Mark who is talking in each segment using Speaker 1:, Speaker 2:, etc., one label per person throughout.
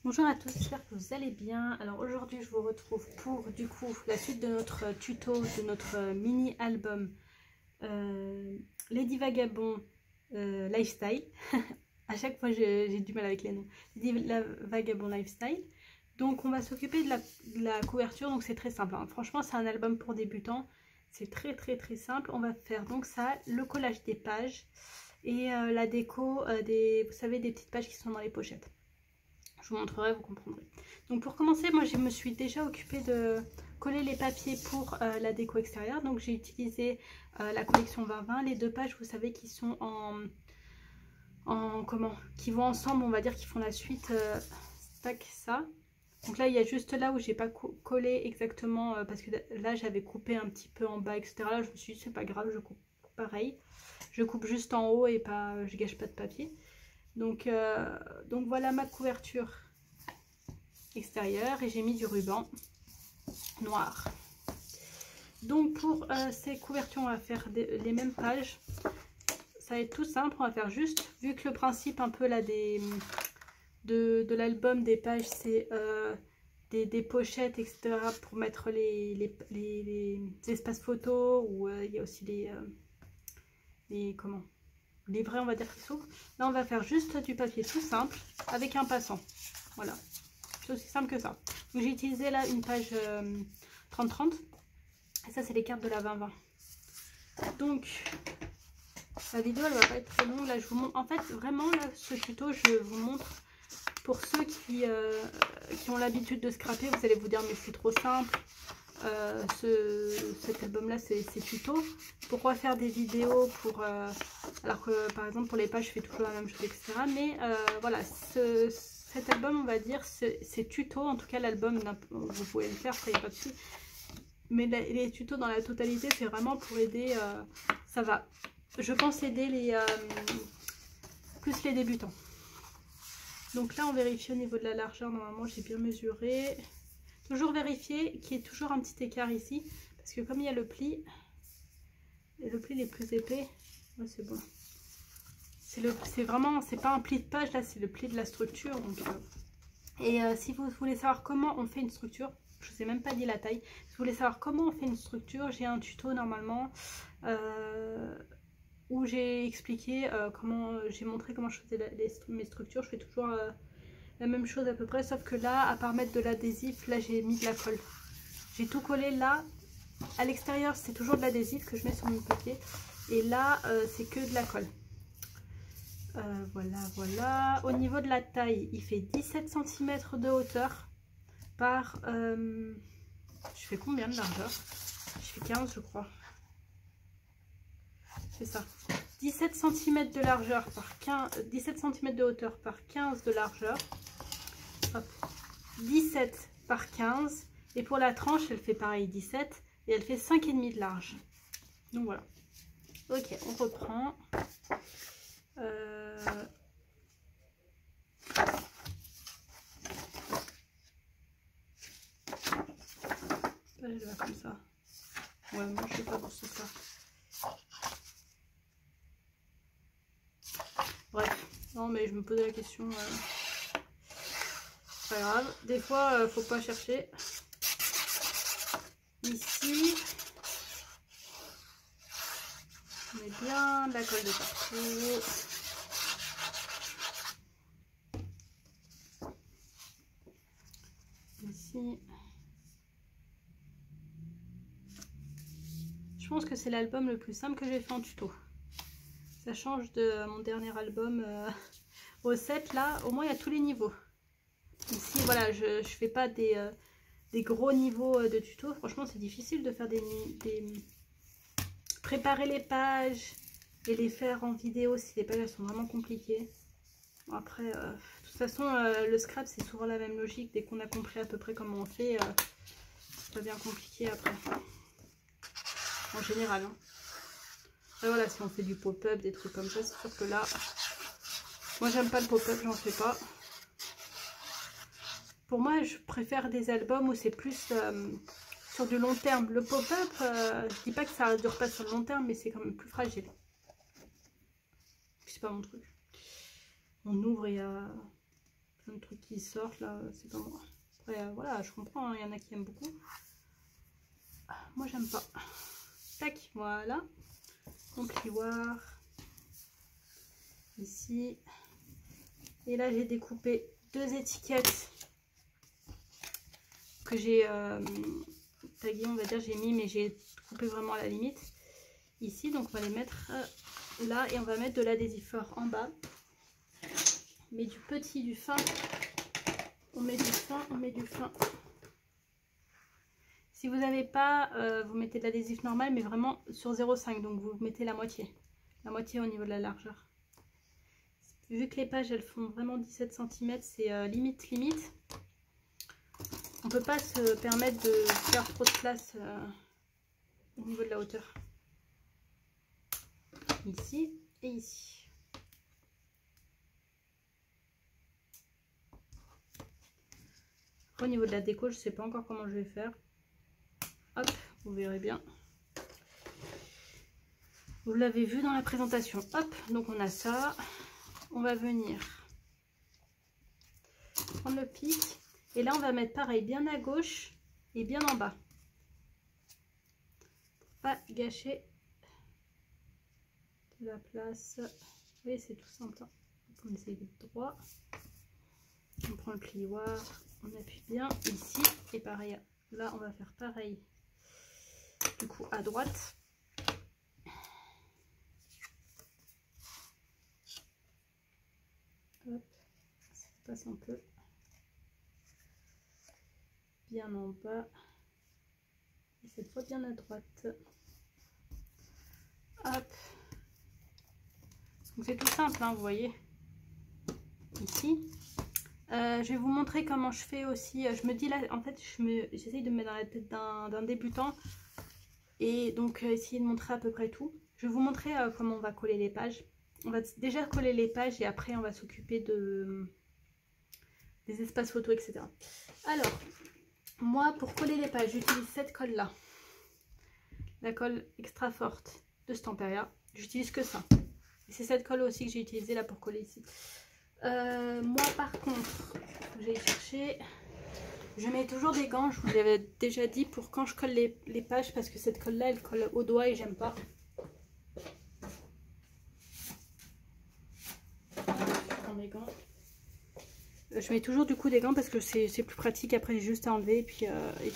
Speaker 1: Bonjour à tous, j'espère que vous allez bien. Alors aujourd'hui je vous retrouve pour du coup la suite de notre tuto de notre mini album Lady Vagabond Lifestyle. À chaque fois j'ai du mal avec les noms. Lady Vagabond Lifestyle. Donc on va s'occuper de la couverture, donc c'est très simple, hein. Franchement c'est un album pour débutants, c'est très simple. On va faire donc ça, le collage des pages et la déco vous savez, des petites pages qui sont dans les pochettes. Je vous montrerai, vous comprendrez. Donc pour commencer, moi je me suis déjà occupée de coller les papiers pour la déco extérieure. Donc j'ai utilisé la collection 2020, les deux pages, vous savez, qui sont qui vont ensemble, on va dire, qui font la suite. Tac, ça. Donc là il y a juste là où j'ai pas collé exactement parce que là j'avais coupé un petit peu en bas, etc. Là je me suis dit c'est pas grave, je coupe pareil. Je coupe juste en haut et pas, je gâche pas de papier. Donc voilà ma couverture extérieure et j'ai mis du ruban noir. Donc pour ces couvertures on va faire les mêmes pages. Ça va être tout simple, on va faire juste, vu que le principe un peu là de l'album des pages c'est des pochettes, etc. pour mettre les espaces photos, ou il y a aussi les vrais, on va dire, qui s'ouvrent. Là on va faire juste du papier tout simple avec un passant, voilà, c'est aussi simple que ça. Donc j'ai utilisé là une page 30-30 et ça c'est les cartes de la 2020. Donc la vidéo elle va pas être très longue, là je vous montre, en fait vraiment là ce tuto je vous montre pour ceux qui ont l'habitude de scraper. Vous allez vous dire mais c'est trop simple, cet album là c'est tuto, pourquoi faire des vidéos pour alors que par exemple pour les pages je fais toujours la même chose, etc. Mais voilà, cet album on va dire c'est tuto, en tout cas l'album vous pouvez le faire, ça y a pas de souci, mais les tutos dans la totalité c'est vraiment pour aider, ça va je pense aider plus les débutants. Donc là on vérifie au niveau de la largeur, normalement j'ai bien mesuré. Toujours vérifier qu'il y ait toujours un petit écart ici, parce que comme il y a le pli est plus épais. Ouais, c'est bon. C'est vraiment, c'est pas un pli de page là, c'est le pli de la structure. Donc, si vous voulez savoir comment on fait une structure, je vous ai même pas dit la taille. Si vous voulez savoir comment on fait une structure, j'ai un tuto normalement où j'ai expliqué j'ai montré comment je faisais mes structures. Je fais toujours la même chose à peu près, sauf que là, à part mettre de l'adhésif, là j'ai mis de la colle. J'ai tout collé là. À l'extérieur, c'est toujours de l'adhésif que je mets sur mon papier. Et là, c'est que de la colle. Voilà. Au niveau de la taille, il fait 17 cm de hauteur par... je fais combien de largeur? Je fais 15, je crois. C'est ça. 17 cm de largeur par 15... 17 cm de hauteur par 15 de largeur. Hop. 17 par 15. Et pour la tranche, elle fait pareil, 17. Et elle fait 5,5 de large. Donc voilà. Ok, on reprend. Elle va comme ça. Ouais, moi je sais pas pour ça. Bref, non mais je me posais la question. Pas grave. Des fois, faut pas chercher. Ici, on met bien de la colle de partout. Ici. Je pense que c'est l'album le plus simple que j'ai fait en tuto. Ça change de mon dernier album au 7. Là, au moins, il y a tous les niveaux. Ici, voilà, je fais pas des gros niveaux de tuto. Franchement, c'est difficile de faire préparer les pages et les faire en vidéo si les pages elles sont vraiment compliquées. Bon, après, de toute façon, le scrap, c'est souvent la même logique. Dès qu'on a compris à peu près comment on fait, c'est pas bien compliqué après. En général, hein. Et voilà, si on fait du pop-up, des trucs comme ça, c'est sûr que là, moi j'aime pas le pop-up, j'en fais pas. Pour moi, je préfère des albums où c'est plus sur du long terme. Le pop-up, je dis pas que ça dure pas sur le long terme, mais c'est quand même plus fragile. C'est pas mon truc. On ouvre et il y a plein de truc qui sort là, c'est pas moi. Après, voilà, je comprends, il y en a qui aiment beaucoup. Moi, j'aime pas. Tac, voilà. Mon plioir. Ici. Et là, j'ai découpé 2 étiquettes que j'ai taguées, on va dire, j'ai mis, mais j'ai coupé vraiment à la limite. Ici, donc on va les mettre là et on va mettre de l'adhésif fort en bas. Mais du petit, du fin. On met du fin, on met du fin. Si vous n'avez pas, vous mettez de l'adhésif normal, mais vraiment sur 0,5. Donc vous mettez la moitié. La moitié au niveau de la largeur. Vu que les pages, elles font vraiment 17 cm, c'est limite. On ne peut pas se permettre de faire trop de place au niveau de la hauteur. Ici et ici. Au niveau de la déco, je ne sais pas encore comment je vais faire. Hop, vous verrez bien. Vous l'avez vu dans la présentation. Hop, donc on a ça. On va venir prendre le pic. Et là, on va mettre pareil, bien à gauche et bien en bas. Pour pas gâcher de la place. Vous voyez, c'est tout simple. On essaye d'être droit. On prend le plioir. On appuie bien ici. Et pareil, là, on va faire pareil. Du coup, à droite. Hop, ça se passe un peu. Bien en bas. Et cette fois, bien à droite. Hop. Donc c'est tout simple, hein, vous voyez. Ici. Je vais vous montrer comment je fais aussi. Je me dis là, en fait, j'essaye de me mettre dans la tête d'un débutant. Et donc, essayer de montrer à peu près tout. Je vais vous montrer comment on va coller les pages. On va déjà coller les pages et après, on va s'occuper des espaces photos, etc. Alors, moi, pour coller les pages, j'utilise cette colle-là. La colle extra forte de Stamperia. J'utilise que ça. Et c'est cette colle aussi que j'ai utilisée là pour coller ici. Moi par contre, j'ai cherché, je mets toujours des gants, je vous l'avais déjà dit, pour quand je colle les pages, parce que cette colle là elle colle au doigt et j'aime pas. Je prends mes gants. Je mets toujours du coup des gants parce que c'est plus pratique, après j'ai juste à enlever et puis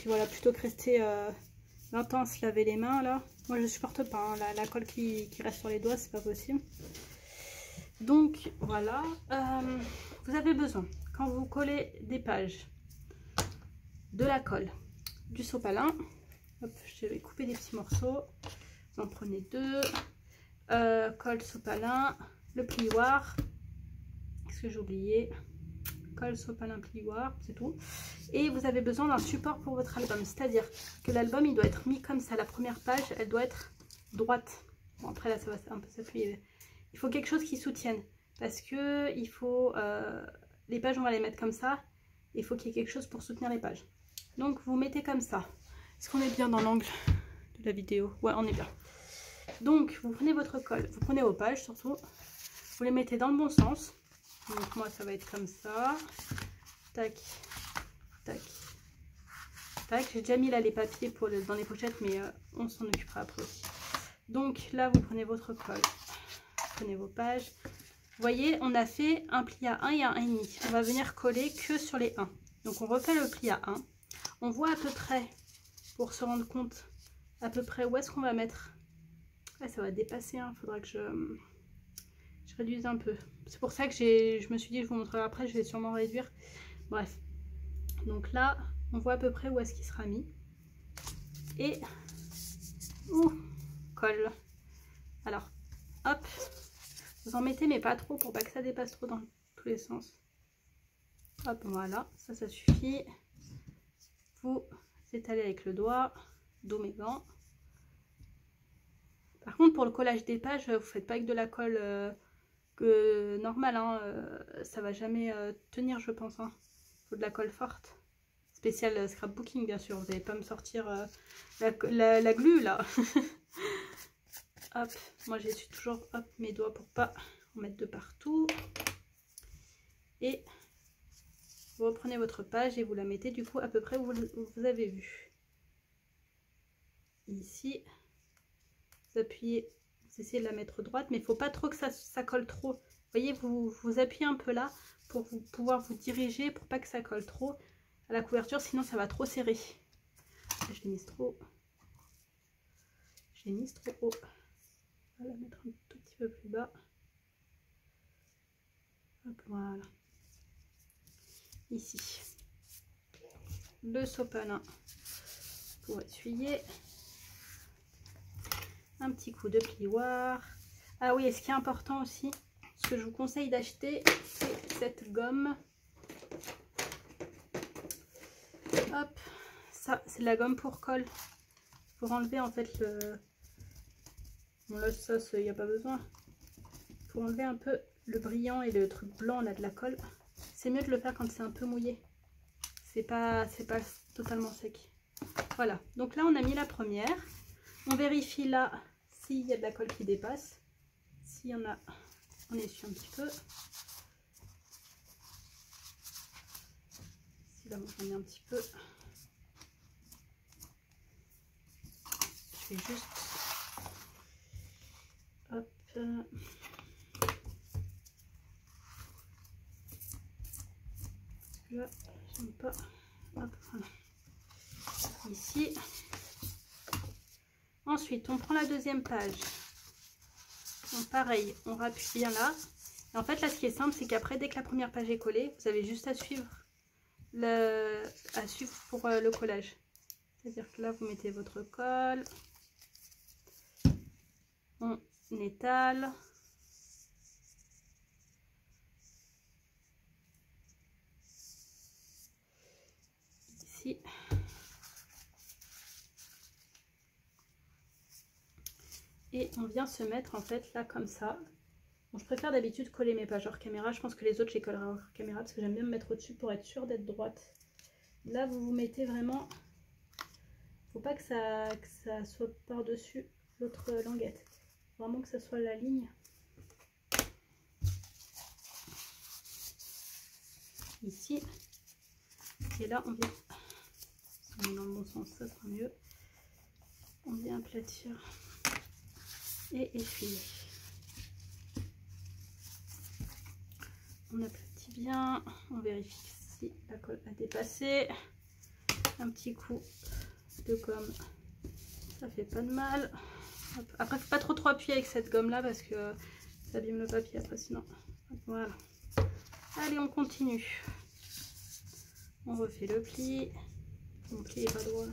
Speaker 1: voilà, plutôt que rester longtemps à se laver les mains là. Moi je supporte pas, hein, la colle qui reste sur les doigts, c'est pas possible. Donc voilà, vous avez besoin, quand vous collez des pages, de la colle, du sopalin. Hop, je vais couper des petits morceaux. Vous en prenez 2. Colle, sopalin, le plioir. Qu'est-ce que j'ai oublié? Colle, sopalin, plioir, c'est tout. Et vous avez besoin d'un support pour votre album. C'est-à-dire que l'album, il doit être mis comme ça. La première page, elle doit être droite. Bon, après là, ça va un peu s'appuyer. Il faut quelque chose qui soutienne, parce que il faut les pages, on va les mettre comme ça. Il faut qu'il y ait quelque chose pour soutenir les pages. Donc vous mettez comme ça. Est-ce qu'on est bien dans l'angle de la vidéo? Ouais, on est bien. Donc vous prenez votre colle, vous prenez vos pages surtout, vous les mettez dans le bon sens. Donc moi ça va être comme ça. Tac, tac, tac. J'ai déjà mis là les papiers dans les pochettes, mais on s'en occupera après aussi. Donc là vous prenez votre colle. Prenez vos pages. Vous voyez, on a fait un pli à 1 et un 1,5. On va venir coller que sur les 1. Donc on refait le pli à 1. On voit à peu près, pour se rendre compte, à peu près où est-ce qu'on va mettre. Ah, ça va dépasser, il faudra que je réduise un peu. C'est pour ça que je me suis dit, je vous montrerai après, je vais sûrement réduire. Bref. Donc là, on voit à peu près où est-ce qu'il sera mis. Et, colle. Alors, hop. Vous en mettez, mais pas trop, pour pas que ça dépasse trop dans tous les sens. Hop, voilà, ça suffit. Vous étalez avec le doigt, d'où mes gants. Par contre, pour le collage des pages, vous faites pas avec de la colle normale, hein, ça va jamais tenir, je pense. Hein. Faut de la colle forte. Spécial scrapbooking, bien sûr. Vous n'allez pas me sortir la glu, là. Hop, moi j'essuie toujours mes doigts pour pas en mettre de partout. Et vous reprenez votre page et vous la mettez du coup à peu près où vous avez vu. Ici, vous appuyez, vous essayez de la mettre droite, mais il ne faut pas trop que ça colle trop. Vous voyez, vous appuyez un peu là pour pouvoir vous diriger, pour pas que ça colle trop à la couverture, sinon ça va trop serrer. Je l'ai mise trop. J'ai mise trop haut. On va la mettre un tout petit peu plus bas. Hop, voilà. Ici. Le sopalin pour essuyer. Un petit coup de plioir. Ah oui, et ce qui est important aussi, ce que je vous conseille d'acheter, c'est cette gomme. Hop, ça c'est de la gomme pour colle. Pour enlever en fait le... Bon là ça il n'y a pas besoin. Pour enlever un peu le brillant et le truc blanc là de la colle. C'est mieux de le faire quand c'est un peu mouillé. C'est pas totalement sec. Voilà, donc là on a mis la première. On vérifie là s'il y a de la colle qui dépasse. S'il y en a, on essuie un petit peu. Si là j'en ai un petit peu. Je vais juste... Hop. Là, j'aime pas. Hop, voilà. Ici. Ensuite, on prend la deuxième page. Donc pareil, on rappuie bien là. Et en fait, là, ce qui est simple, c'est qu'après, dès que la première page est collée, vous avez juste à suivre pour le collage. C'est-à-dire que là, vous mettez votre colle. On étale. Ici. Et on vient se mettre en fait là comme ça. Bon, je préfère d'habitude coller mes pages hors caméra. Je pense que les autres, je les collerai hors caméra parce que j'aime bien me mettre au-dessus pour être sûre d'être droite. Là, vous vous mettez vraiment... Faut pas que ça soit par-dessus l'autre languette. Vraiment que ça soit la ligne. Ici. Et là, on vient... Si on est dans le bon sens, ça sera mieux. On vient aplatir et essuyer. On aplatit bien, on vérifie si la colle a dépassé. Un petit coup de gomme, ça fait pas de mal. Hop. Après, faut pas trop appuyer avec cette gomme là parce que ça abîme le papier après sinon. Hop, voilà. Allez, on continue. On refait le pli. Mon pli est pas droit.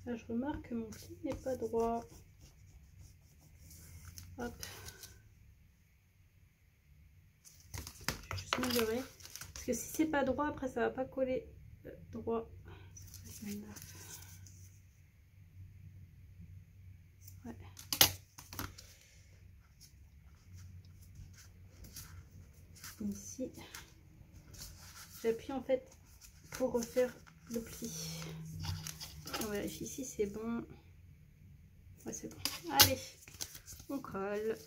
Speaker 1: Là, je remarque que mon pli n'est pas droit. Hop. Je vais juste mesurer. Parce que si c'est pas droit, après ça va pas coller droit. Ouais. Ici, j'appuie en fait pour refaire le pli. On vérifie si c'est bon. Ouais, c'est bon. Allez, on colle.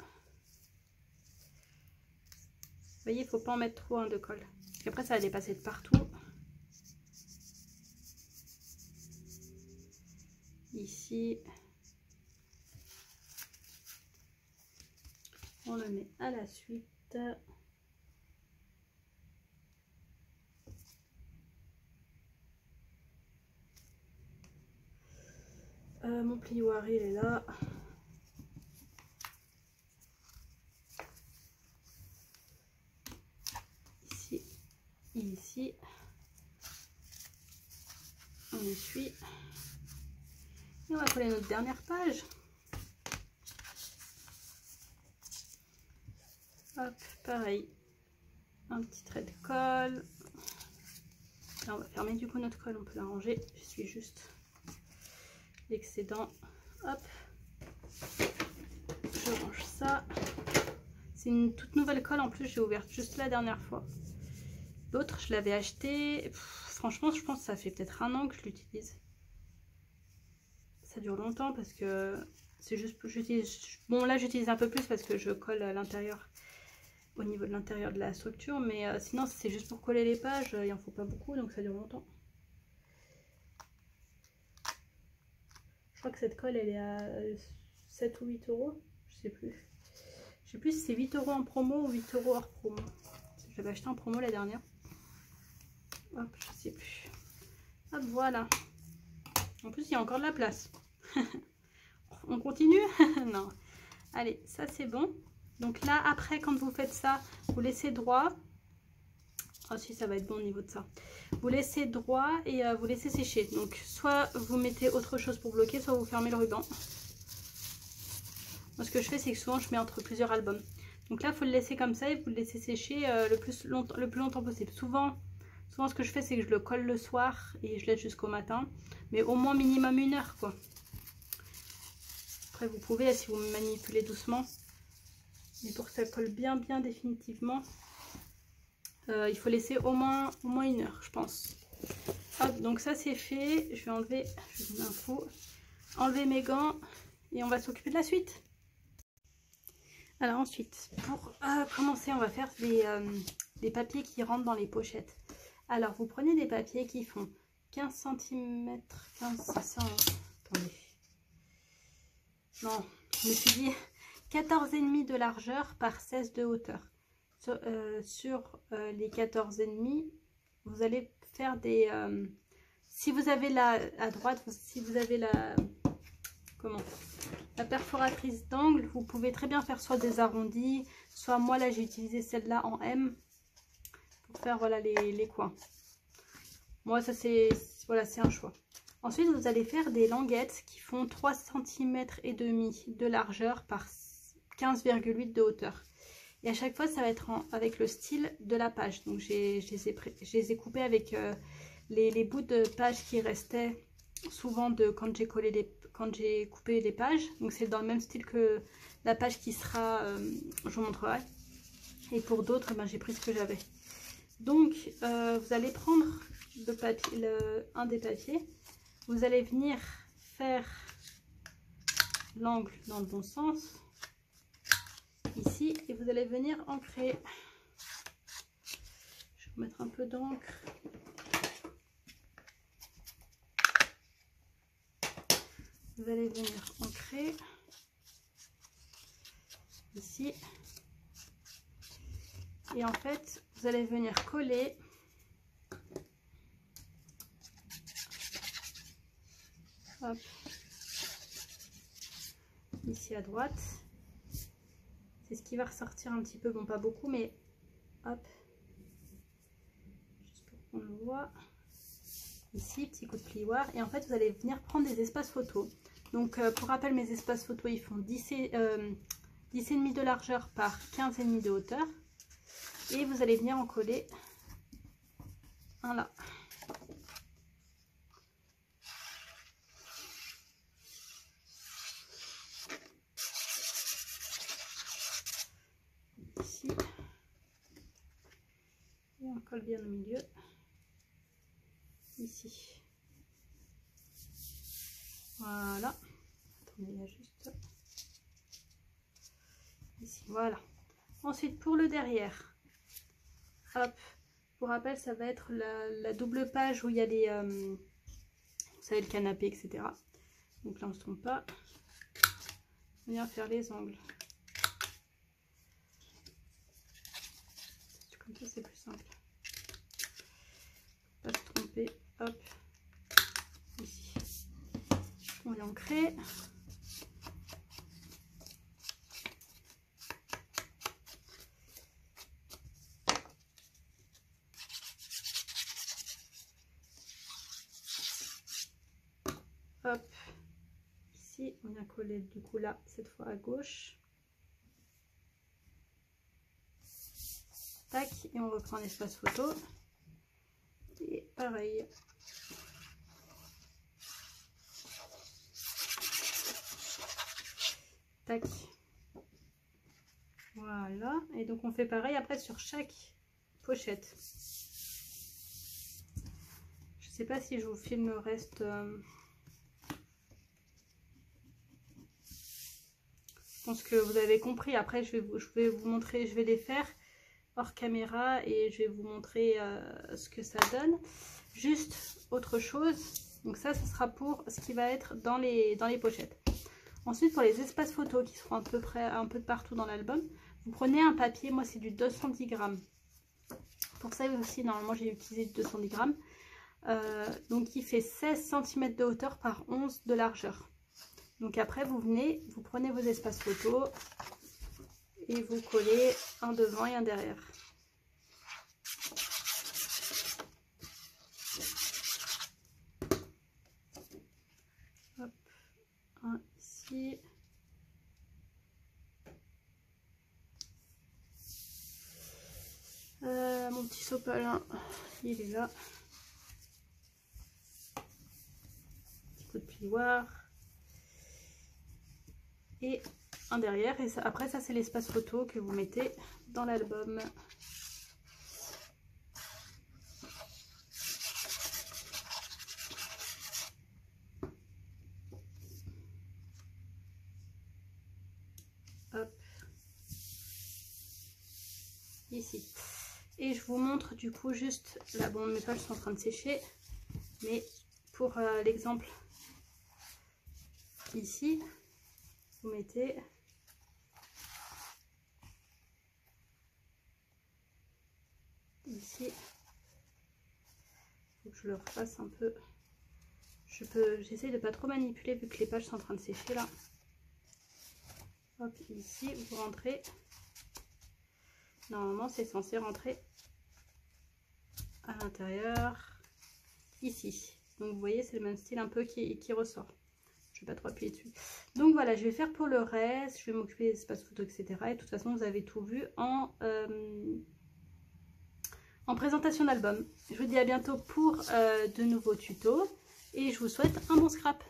Speaker 1: Vous voyez, il faut pas en mettre trop de colle. Parce qu'après, ça va dépasser de partout. Ici. On le met à la suite. Mon plioir, il est là. Ici. Et ici. On essuie. Et on va coller notre dernière page. Hop, pareil. Un petit trait de colle. Là, on va fermer du coup notre colle, on peut la ranger. J'essuie juste l'excédent. Hop. Je range ça. C'est une toute nouvelle colle en plus, j'ai ouverte juste la dernière fois. L'autre, je l'avais acheté. Franchement, je pense que ça fait peut-être 1 an que je l'utilise. Ça dure longtemps parce que C'est juste, j'utilise, bon là j'utilise un peu plus parce que je colle à l'intérieur, au niveau de l'intérieur de la structure, mais sinon c'est juste pour coller les pages, il en faut pas beaucoup donc ça dure longtemps. Je crois que cette colle elle est à 7 ou 8 euros, je sais plus. Je sais plus si c'est 8 euros en promo ou 8 euros hors promo. J'avais acheté en promo la dernière. Hop, je sais plus. Hop, voilà. En plus, il y a encore de la place. On continue? Non. Allez, ça c'est bon. Donc là, après, quand vous faites ça, vous laissez droit. Ah si, ça va être bon au niveau de ça. Vous laissez droit et vous laissez sécher. Donc, soit vous mettez autre chose pour bloquer, soit vous fermez le ruban. Moi, ce que je fais, c'est que souvent, je mets entre plusieurs albums. Donc là, il faut le laisser comme ça et vous le laissez sécher le plus longtemps possible. Souvent, ce que je fais, c'est que je le colle le soir et je laisse jusqu'au matin. Mais au moins minimum 1 heure, quoi. Après, vous pouvez, si vous manipulez doucement. Mais pour que ça colle bien définitivement, il faut laisser au moins 1 heure, je pense. Hop, donc ça, c'est fait. Je vais enlever, je vous donne un coup. Enlever mes gants et on va s'occuper de la suite. Alors ensuite, pour commencer, on va faire des papiers qui rentrent dans les pochettes. Alors, vous prenez des papiers qui font 15 cm, 15, c'est ça, hein. Attendez. Non, je me suis dit 14,5 de largeur par 16 de hauteur. Sur les 14,5, vous allez faire des... si vous avez à droite, si vous avez la perforatrice d'angle, vous pouvez très bien faire soit des arrondis, soit moi là j'ai utilisé celle-là en M pour faire voilà les coins. Moi ça c'est voilà, c'est un choix. Ensuite vous allez faire des languettes qui font 3 cm et demi de largeur par 15,8 de hauteur. Et à chaque fois ça va être avec le style de la page. Donc je les ai coupés avec les bouts de page qui restaient souvent de quand j'ai coupé les pages. Donc c'est dans le même style que la page qui sera, je vous montrerai. Et pour d'autres, ben, j'ai pris ce que j'avais. Donc vous allez prendre un des papiers, vous allez venir faire l'angle dans le bon sens ici et vous allez venir ancrer. Je vais remettre un peu d'encre. Vous allez venir ancrer ici et en fait vous allez venir coller hop, ici à droite. C'est ce qui va ressortir un petit peu, bon pas beaucoup mais hop, juste pour qu'on le voit ici, petit coup de plioir. Et en fait vous allez venir prendre des espaces photos. Donc pour rappel, mes espaces photos ils font 10,5 de largeur par 15,5 de hauteur et vous allez venir en coller un là. Ici et on colle bien au milieu ici. Voilà. Attendez, il y a juste ici. Voilà. Ensuite, pour le derrière, hop, pour rappel, ça va être la double page où il y a des, vous savez, le canapé, etc. Donc là, on ne se trompe pas. On vient faire les angles. Comme ça, c'est plus simple. Pas se tromper. Hop. Ici. On vient ancrer. Hop. Ici, on vient coller du coup là, cette fois à gauche. Tac. Et on reprend l'espace photo. Et pareil. Tac. Voilà. Et donc on fait pareil après sur chaque pochette. Je sais pas si je vous filme le reste. pense que vous avez compris. Après, je vais vous montrer, je vais les faire hors caméra et je vais vous montrer ce que ça donne. Juste autre chose, donc ça sera pour ce qui va être dans les pochettes. Ensuite, pour les espaces photos qui seront à peu près un peu de partout dans l'album, vous prenez un papier, moi c'est du 210 grammes. Pour ça aussi, normalement j'ai utilisé du 210 grammes. Donc il fait 16 cm de hauteur par 11 de largeur. Donc après vous venez, vous prenez vos espaces photos et vous collez un devant et un derrière. Hop, un ici. Mon petit sopalin, il est là. Petit coup de plioir. Et un derrière. Et ça, après ça c'est l'espace photo que vous mettez dans l'album. Hop. Ici. Et je vous montre du coup juste, là bon mes pages sont en train de sécher, mais pour l'exemple ici, vous mettez ici, faut que je le refasse un peu, j'essaie de pas trop manipuler vu que les pages sont en train de sécher là. Hop, ici vous rentrez, normalement c'est censé rentrer à l'intérieur ici, donc vous voyez c'est le même style un peu qui ressort. Je vais pas trop appuyer dessus. Donc voilà, je vais faire pour le reste, je vais m'occuper des espaces photo, etc. Et de toute façon vous avez tout vu en présentation d'album. Je vous dis à bientôt pour de nouveaux tutos et je vous souhaite un bon scrap.